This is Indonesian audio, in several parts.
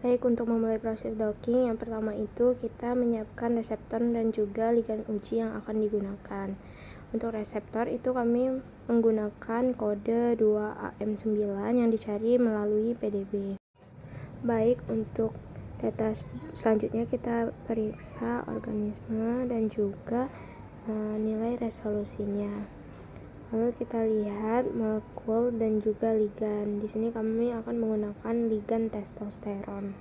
Baik, untuk memulai proses docking, yang pertama itu kita menyiapkan reseptor dan juga ligand uji yang akan digunakan. Untuk reseptor itu kami menggunakan kode 2AM9 yang dicari melalui PDB. Baik, untuk data selanjutnya kita periksa organisme dan juga nilai resolusinya. Lalu kita lihat molekul dan juga ligan. Di sini kami akan menggunakan ligan testosteron.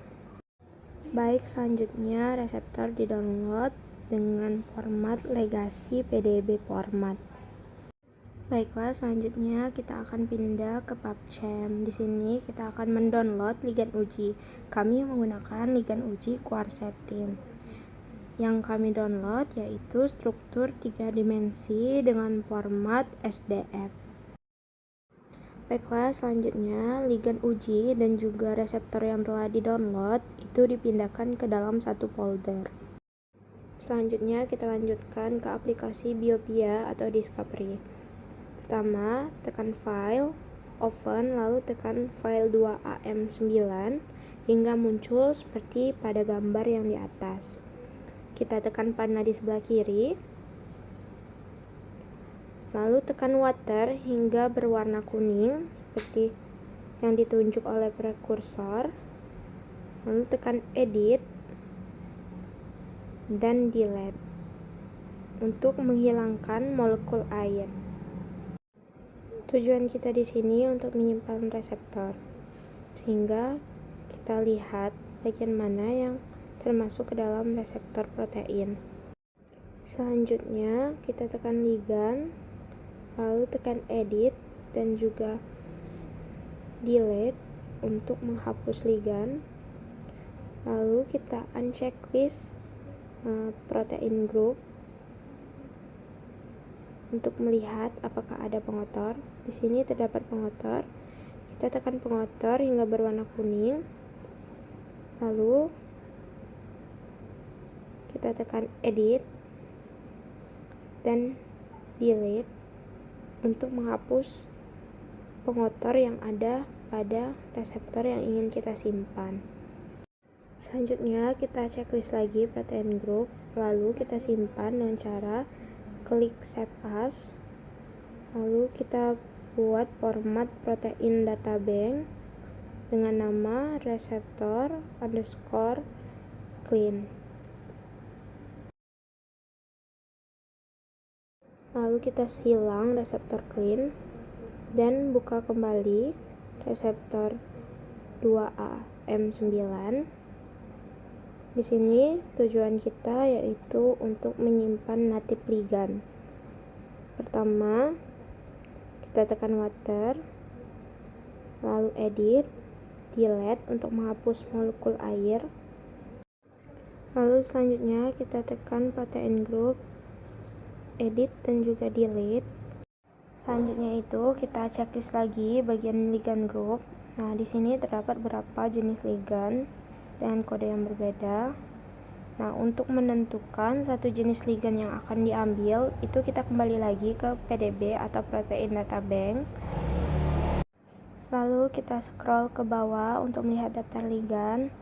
Baik, selanjutnya reseptor di-download dengan format legacy PDB format. Baiklah, selanjutnya kita akan pindah ke PubChem. Di sini kita akan mendownload ligan uji. Kami menggunakan ligan uji quercetin. Yang kami download yaitu struktur 3 dimensi dengan format SDF. Baiklah, selanjutnya ligan uji dan juga reseptor yang telah di-download itu dipindahkan ke dalam satu folder. Selanjutnya kita lanjutkan ke aplikasi Biopia atau Discovery. Pertama, tekan File, Open, lalu tekan File 2AM9 hingga muncul seperti pada gambar yang di atas. Kita tekan panah di sebelah kiri, lalu tekan Water hingga berwarna kuning seperti yang ditunjuk oleh prekursor, lalu tekan Edit dan Delete untuk menghilangkan molekul air. Tujuan kita di sini untuk menyimpan reseptor, sehingga kita lihat bagian mana yang termasuk ke dalam reseptor protein. Selanjutnya kita tekan ligan, lalu tekan edit dan juga delete untuk menghapus ligan. Lalu kita uncheck list protein group untuk melihat apakah ada pengotor. Di sini terdapat pengotor. Kita tekan pengotor hingga berwarna kuning. Lalu kita tekan edit dan delete untuk menghapus pengotor yang ada pada reseptor yang ingin kita simpan. Selanjutnya kita checklist lagi protein group, lalu kita simpan dengan cara klik Save As. Lalu kita buat format protein data bank dengan nama receptor_clean. Lalu kita hilang reseptor clean dan buka kembali reseptor 2AM9. Di sini tujuan kita yaitu untuk menyimpan native ligan. Pertama, kita tekan Water, lalu Edit, Delete untuk menghapus molekul air. Lalu selanjutnya kita tekan Protein Group, Edit dan juga Delete. Selanjutnya itu kita checklist lagi bagian ligan group. Nah, di sini terdapat beberapa jenis ligan dengan kode yang berbeda. Nah, untuk menentukan satu jenis ligan yang akan diambil, itu kita kembali lagi ke PDB atau Protein Data Bank. Lalu kita scroll ke bawah untuk melihat daftar ligan.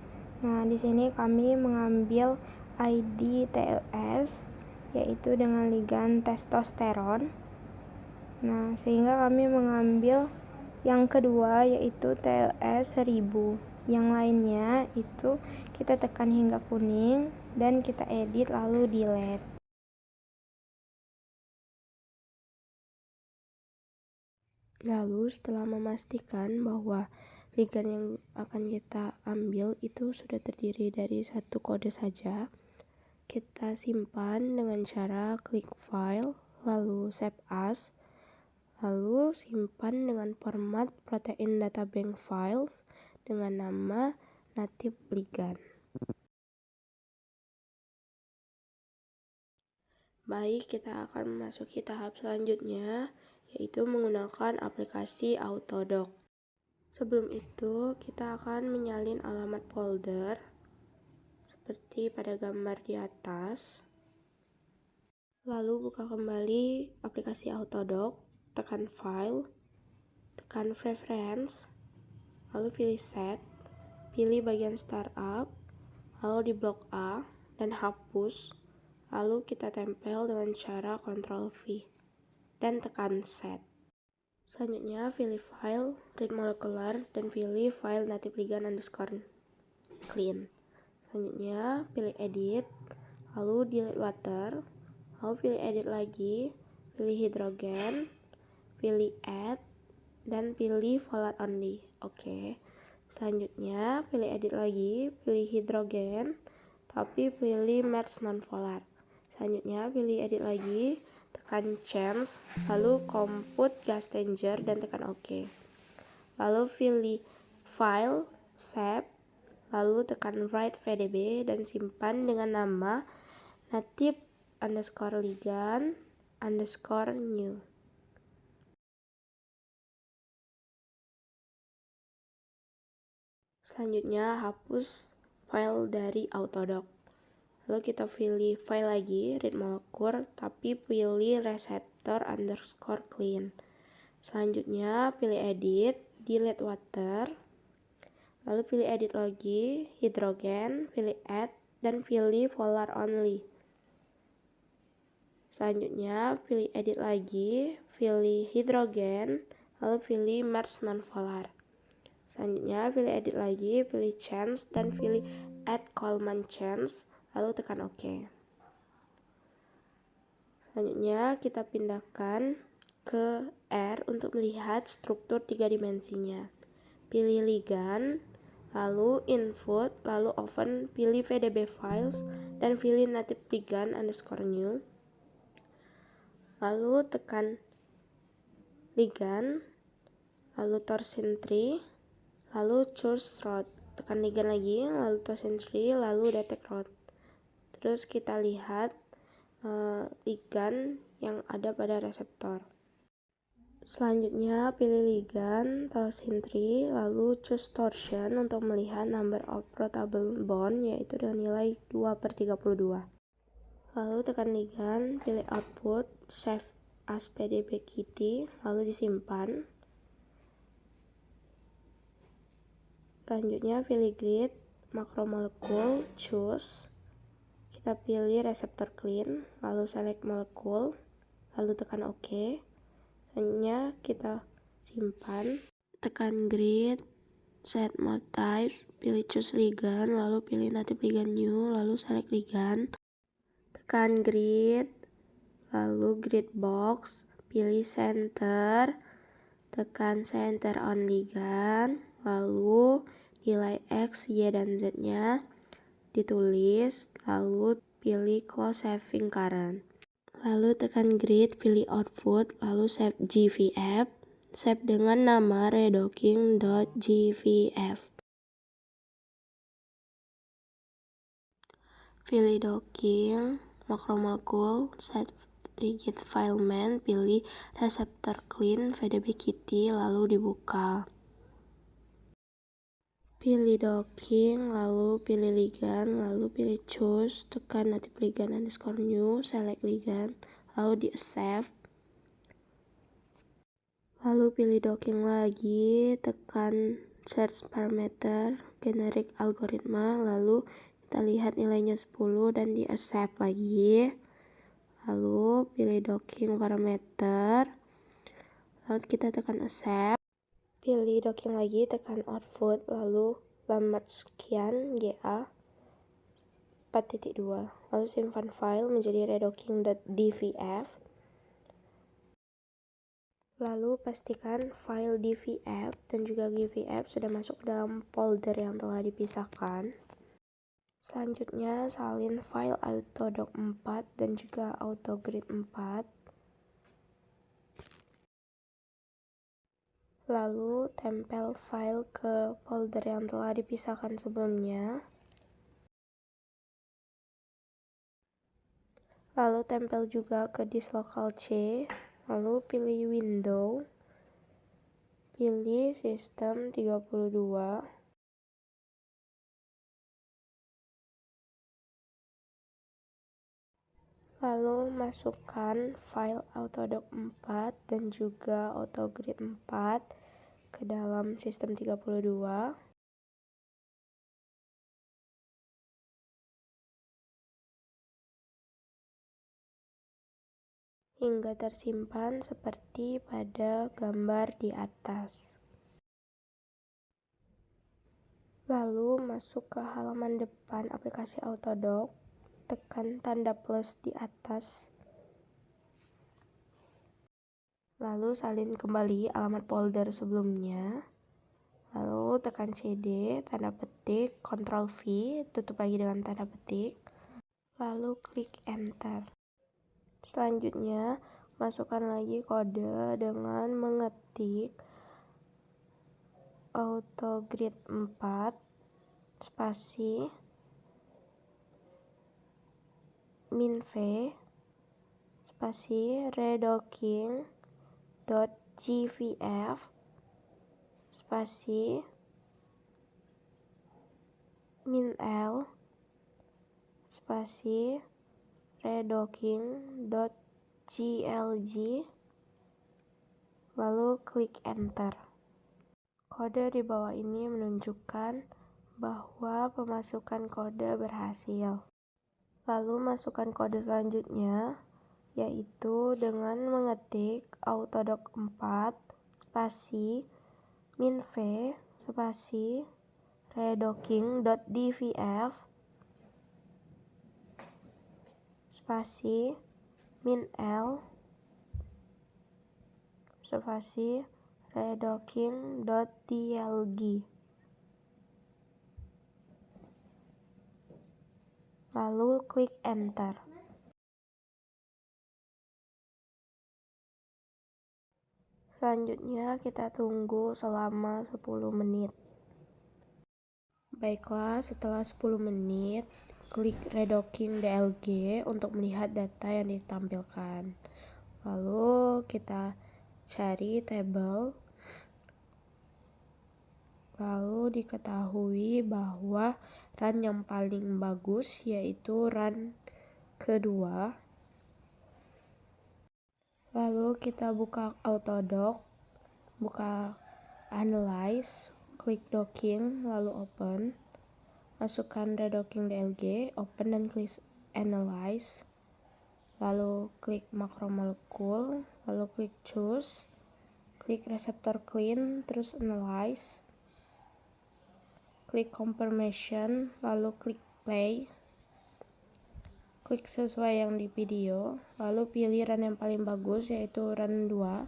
Nah, di sini kami mengambil ID TLS yaitu dengan ligan testosteron. Nah, sehingga kami mengambil yang kedua yaitu TLS 1000. Yang lainnya itu kita tekan hingga kuning dan kita edit lalu delete. Lalu setelah memastikan bahwa ligan yang akan kita ambil itu sudah terdiri dari satu kode saja, kita simpan dengan cara klik file, lalu save as, lalu simpan dengan format protein data bank files dengan nama native ligand. Baik, kita akan memasuki tahap selanjutnya, yaitu menggunakan aplikasi Autodoc. Sebelum itu, kita akan menyalin alamat folder seperti pada gambar di atas. Lalu buka kembali aplikasi Autodoc, tekan File, tekan Preference, lalu pilih Set, pilih bagian startup, lalu di blok A, dan hapus, lalu kita tempel dengan cara Ctrl V, dan tekan Set. Selanjutnya, pilih file, read molecular, dan pilih file native ligand underscore clean. Selanjutnya, pilih edit, lalu delete water, lalu pilih edit lagi, pilih hidrogen, pilih add, dan pilih volar only. Oke. Selanjutnya, pilih edit lagi, pilih hidrogen, tapi pilih merge non-polar. Selanjutnya, pilih edit lagi, tekan change, lalu compute gas danger, dan tekan OK. Lalu pilih file, save, lalu tekan write VDB, dan simpan dengan nama native underscore ligand underscore new. Selanjutnya, hapus file dari Autodoc. Lalu kita pilih file lagi, read molecule, tapi pilih receptor underscore clean. Selanjutnya, pilih edit, delete water, lalu pilih edit lagi, hidrogen, pilih add, dan pilih volar only. Selanjutnya, pilih edit lagi, pilih hidrogen, lalu pilih merge non-polar. Selanjutnya, pilih edit lagi, pilih change, dan pilih add Coleman change, lalu tekan OK. Selanjutnya, kita pindahkan ke R untuk melihat struktur 3 dimensinya. Pilih ligand, lalu input, lalu open, pilih VDB files, dan pilih native ligand underscore new. Lalu tekan ligand, lalu torsion tree, lalu choose route. Tekan ligand lagi, lalu torsion tree, lalu detect route. Terus kita lihat ligand yang ada pada reseptor. Selanjutnya pilih ligand, torsion tree, lalu choose torsion untuk melihat number of rotable bond, yaitu dengan nilai 2/32. Lalu tekan ligand, pilih output, save as pdb-kit, lalu disimpan. Selanjutnya pilih grid, macromolekul, choose. Kita pilih reseptor clean, lalu select molekul, lalu tekan OK. Selanjutnya kita simpan, tekan grid, set mode type, pilih choose ligand, lalu pilih native ligand new, lalu select ligand, tekan grid, lalu grid box, pilih center, tekan center on ligand, lalu nilai X, Y, dan Z-nya ditulis, lalu pilih close saving current. Lalu tekan grid, pilih output, lalu save GVF, save dengan nama redocking.gvf. Pilih docking, macromolekul, set rigid filament, pilih reseptor clean, VDB-kit, lalu dibuka. Pilih docking, lalu pilih ligand, lalu pilih choose, tekan native ligand underscore new, select ligand, lalu di save. Lalu pilih docking lagi, tekan search parameter, generic algoritma, lalu kita lihat nilainya 10 dan di accept lagi. Lalu pilih docking parameter, lalu kita tekan accept. Pilih docking lagi, tekan output, lalu lambat sekian GA 4.2, lalu simpan file menjadi redocking.dvf. Lalu pastikan file dvf dan juga gvf sudah masuk ke dalam folder yang telah dipisahkan. Selanjutnya salin file autodoc 4 dan juga autogrid 4. Lalu tempel file ke folder yang telah dipisahkan sebelumnya. Lalu tempel juga ke disk lokal C. Lalu pilih window. Pilih sistem 32. Lalu masukkan file autodoc 4 dan juga autogrid 4 ke dalam sistem 32. hingga tersimpan seperti pada gambar di atas. Lalu masuk ke halaman depan aplikasi Autodoc, tekan tanda plus di atas. Lalu salin kembali alamat folder sebelumnya. Lalu tekan CD, tanda petik, Ctrl V, tutup lagi dengan tanda petik. Lalu klik Enter. Selanjutnya, masukkan lagi kode dengan mengetik autogrid 4 spasi minv spasi redocking.jvf spasi minl spasi redocking.glg, lalu klik Enter. Kode di bawah ini menunjukkan bahwa pemasukan kode berhasil. Lalu masukkan kode selanjutnya, yaitu dengan mengetik autodoc 4 spasi minv spasi redocking.dvf spasi minl spasi redocking.tlg, lalu klik Enter. Selanjutnya kita tunggu selama 10 menit. Baiklah, setelah 10 menit, klik Redocking DLG untuk melihat data yang ditampilkan. Lalu kita cari table. Lalu diketahui bahwa run yang paling bagus yaitu run kedua. Lalu kita buka Autodoc, buka Analyze, klik Docking, lalu Open. Masukkan Redocking DLG, Open dan klik Analyze. Lalu klik Macromolekul, lalu klik Choose, klik Reseptor Clean, terus Analyze. Klik Confirmation, lalu klik Play. Klik sesuai yang di video, lalu pilih run yang paling bagus yaitu run 2.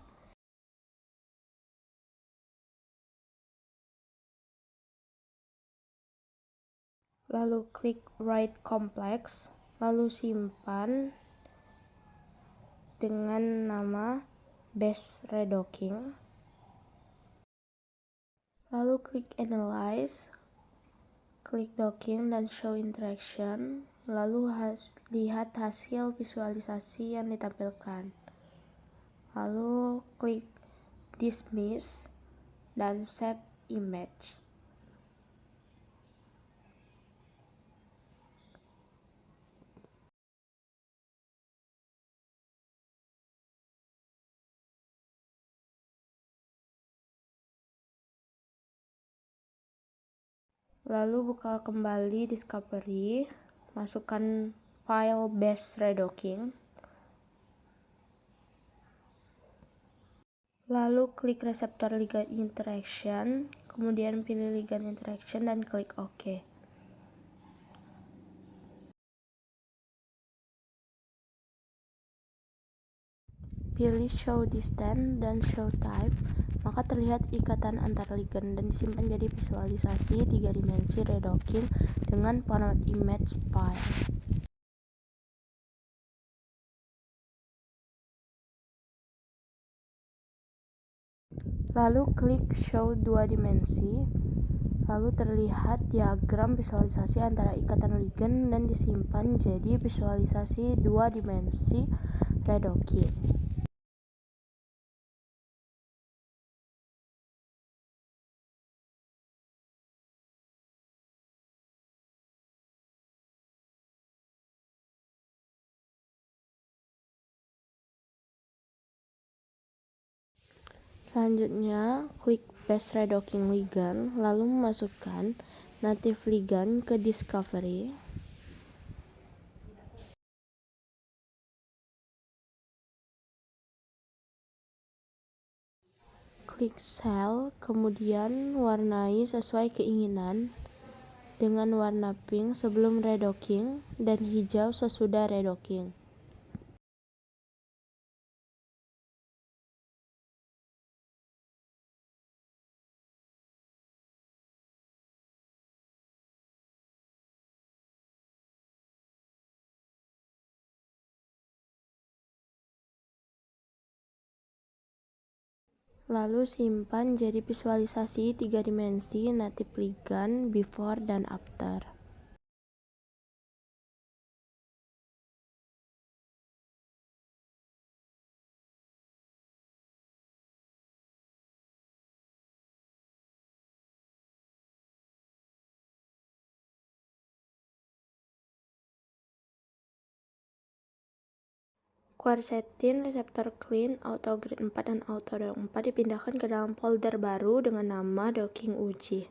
Lalu klik Write Complex, lalu simpan dengan nama Best Redocking. Lalu klik Analyze, klik Docking dan Show Interaction, lalu lihat hasil visualisasi yang ditampilkan. Lalu klik Dismiss dan Save Image. Lalu buka kembali Discovery, masukkan file Best Redocking. Lalu klik reseptor ligand interaction, kemudian pilih ligand interaction dan klik OK. Pilih Show Distance dan Show Type, maka terlihat ikatan antar ligand dan disimpan jadi visualisasi 3 dimensi redocking dengan format image file. Lalu klik Show 2 dimensi, lalu terlihat diagram visualisasi antara ikatan ligand dan disimpan jadi visualisasi 2 dimensi redocking. Selanjutnya, klik Best Redocking Ligand, lalu memasukkan native ligand ke Discovery. klik sel, kemudian warnai sesuai keinginan dengan warna pink sebelum redocking dan hijau sesudah redocking. Lalu simpan jadi visualisasi 3 dimensi native ligand before dan after. Quercetin reseptor clean, autogrid 4 dan autodoc 4 dipindahkan ke dalam folder baru dengan nama docking uji.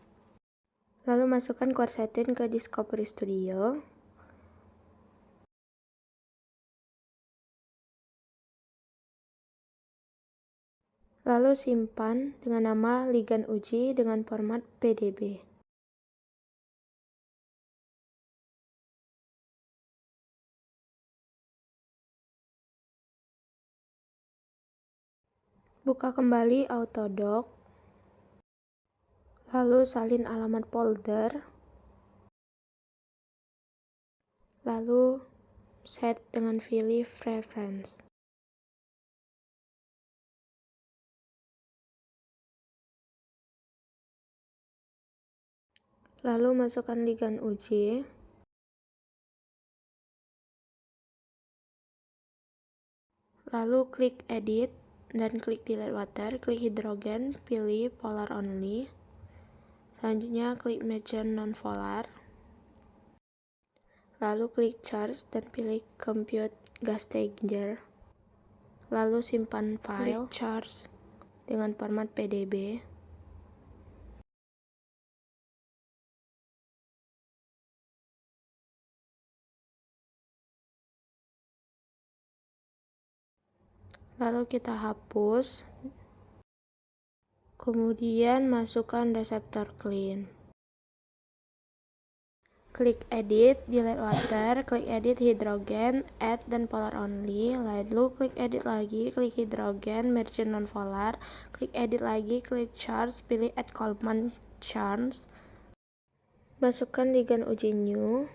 Lalu masukkan quercetin ke Discovery Studio. Lalu simpan dengan nama ligand uji dengan format PDB. Buka kembali Autodoc, lalu salin alamat folder, lalu set dengan pilih preference. Lalu masukkan ligand uji, lalu klik edit dan klik delete water, klik hidrogen, pilih polar only. Selanjutnya klik measure non-polar. Lalu klik charge dan pilih compute Gastinger. Lalu simpan file klik charge dengan format PDB. Lalu kita hapus. Kemudian masukkan reseptor clean. Klik edit, delete water, klik edit hidrogen, add dan polar only, lalu klik edit lagi, klik hidrogen, merge non-polar, klik edit lagi, klik charge, pilih add Coleman charge. Masukkan ligand uji new.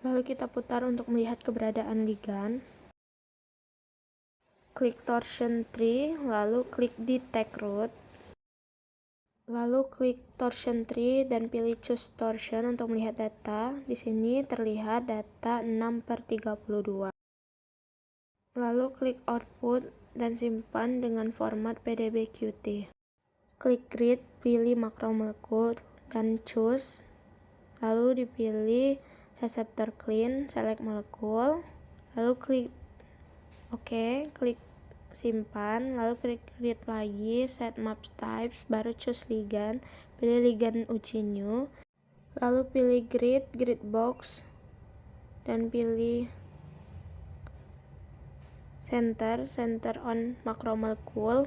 Lalu kita putar untuk melihat keberadaan ligand. Klik torsion tree, lalu klik detect root. Lalu klik torsion tree dan pilih choose torsion untuk melihat data. Di sini terlihat data 6/32. Lalu klik output dan simpan dengan format PDB-QT. Klik grid, pilih makromolekul dan choose. Lalu dipilih reseptor clean, select molekul. Lalu klik OK, klik simpan, lalu klik grid lagi, set map types, baru choose ligand, pilih ligand uji new, lalu pilih grid box, dan pilih center on makromolekul,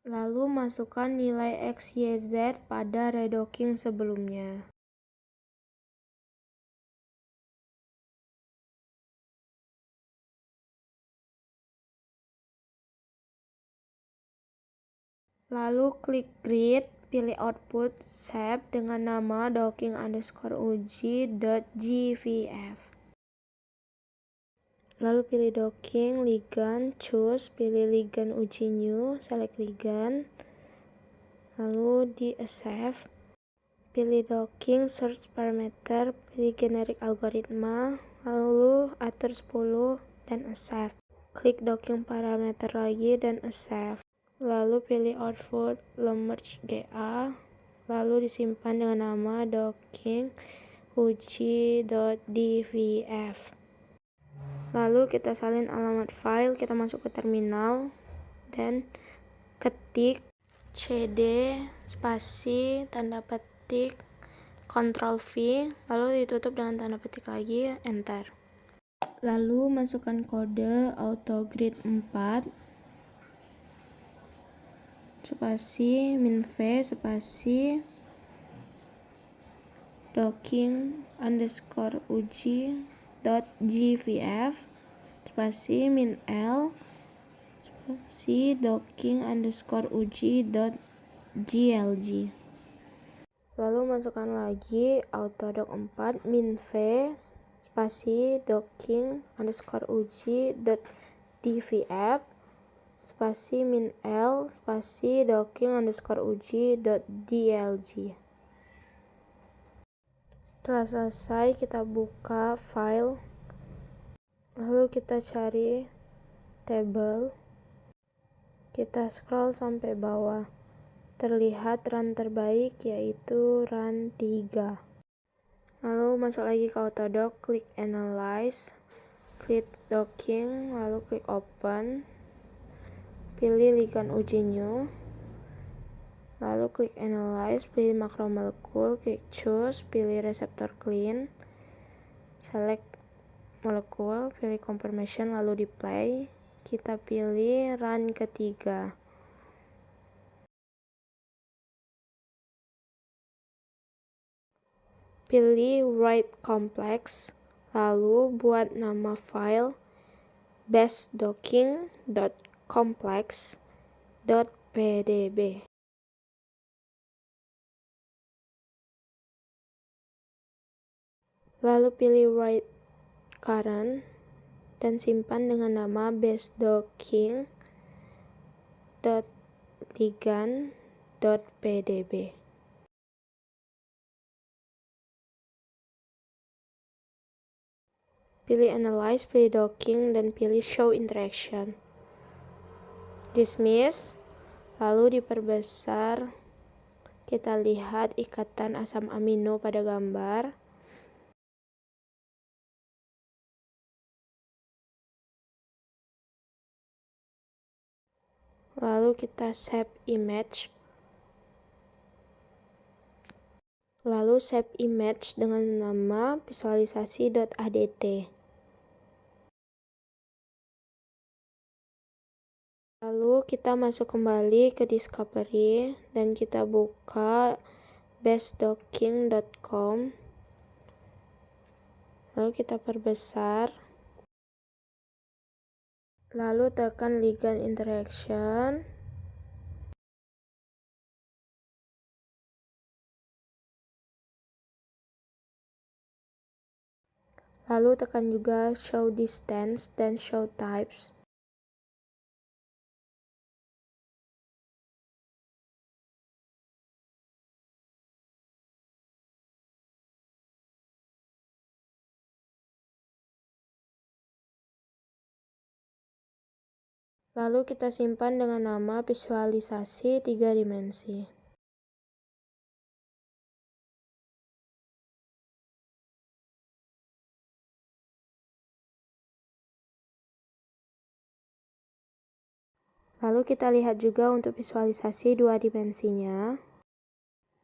lalu masukkan nilai X, Y, Z pada redocking sebelumnya. Lalu klik grid, pilih output shape dengan nama docking_uji.gvf. Lalu pilih docking, ligand, choose, pilih ligand uji new, select ligand, lalu di save, pilih docking, search parameter, pilih generic algoritma, lalu atur 10 dan save. Klik docking parameter lagi dan save. Lalu pilih output Lommerch GA, lalu disimpan dengan nama docking uji.dvf. Lalu kita salin alamat file, kita masuk ke terminal dan ketik cd spasi tanda petik Ctrl V, lalu ditutup dengan tanda petik lagi, enter. Lalu masukkan kode autogrid 4 spasi minv spasi docking_uji.gvf spasi min_l spasi docking_uji.glg. Lalu masukkan lagi autodoc 4 minv spasi docking_uji.dvf spasi min_l spasi docking_uji.dlg. Setelah selesai, kita buka file, lalu kita cari table, kita scroll sampai bawah. Terlihat run terbaik yaitu run 3. Lalu masuk lagi ke Autodoc, klik Analyze, klik Docking, lalu klik Open, pilih Ligand Uji New, lalu klik Analyze, pilih Macromolekul, klik Choose, pilih Reseptor Clean, select molekul, pilih Confirmation, lalu di play. Kita pilih run ketiga. Pilih Write Complex, lalu buat nama file bestdocking.complex.pdb. Lalu pilih Write Current dan simpan dengan nama bestdocking.ligand.pdb. Pilih Analyze, pilih Docking, dan pilih Show Interaction. Dismiss, lalu diperbesar. Kita lihat ikatan asam amino pada gambar. Lalu kita save image. Lalu save image dengan nama visualisasi.adt. Lalu kita masuk kembali ke Discovery dan kita buka bestdocking.com. Lalu kita perbesar. Lalu tekan ligand interaction. Lalu tekan juga show distance dan show types. Lalu kita simpan dengan nama visualisasi 3 dimensi. Lalu kita lihat juga untuk visualisasi 2 dimensinya.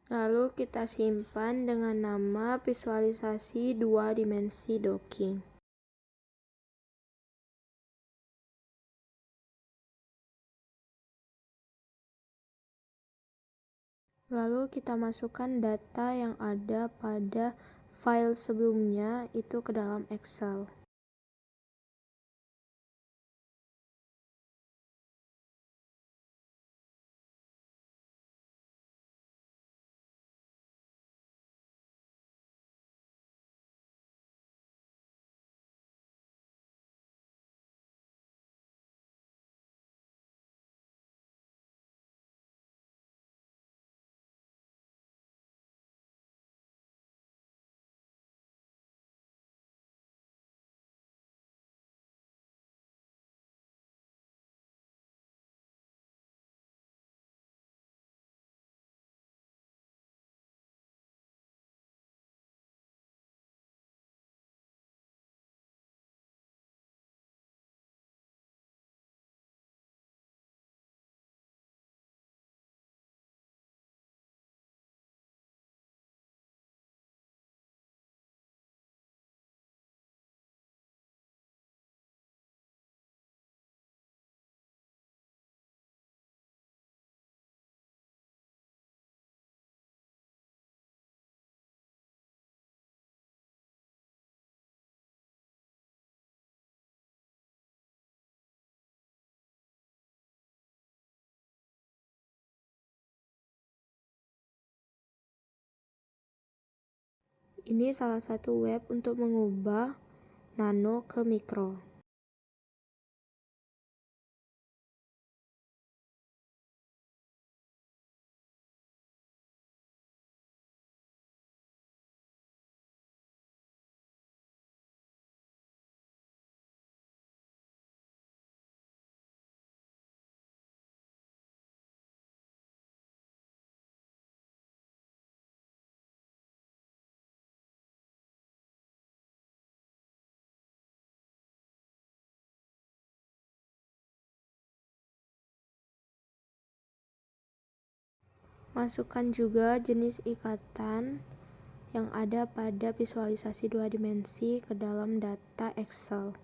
Lalu kita simpan dengan nama visualisasi 2 dimensi docking. Lalu kita masukkan data yang ada pada file sebelumnya itu ke dalam Excel. Ini salah satu web untuk mengubah nano ke mikro. Masukkan juga jenis ikatan yang ada pada visualisasi 2 dimensi ke dalam data Excel.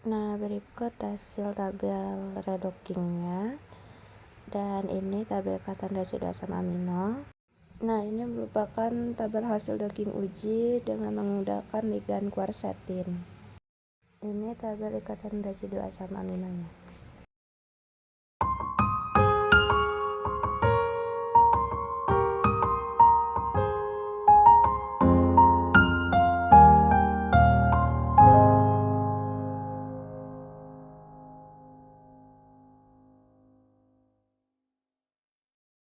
Nah, berikut hasil tabel redockingnya, dan ini tabel ikatan residu asam amino. Nah, ini merupakan tabel hasil docking uji dengan menggunakan ligan quercetin. Ini tabel ikatan residu asam aminonya.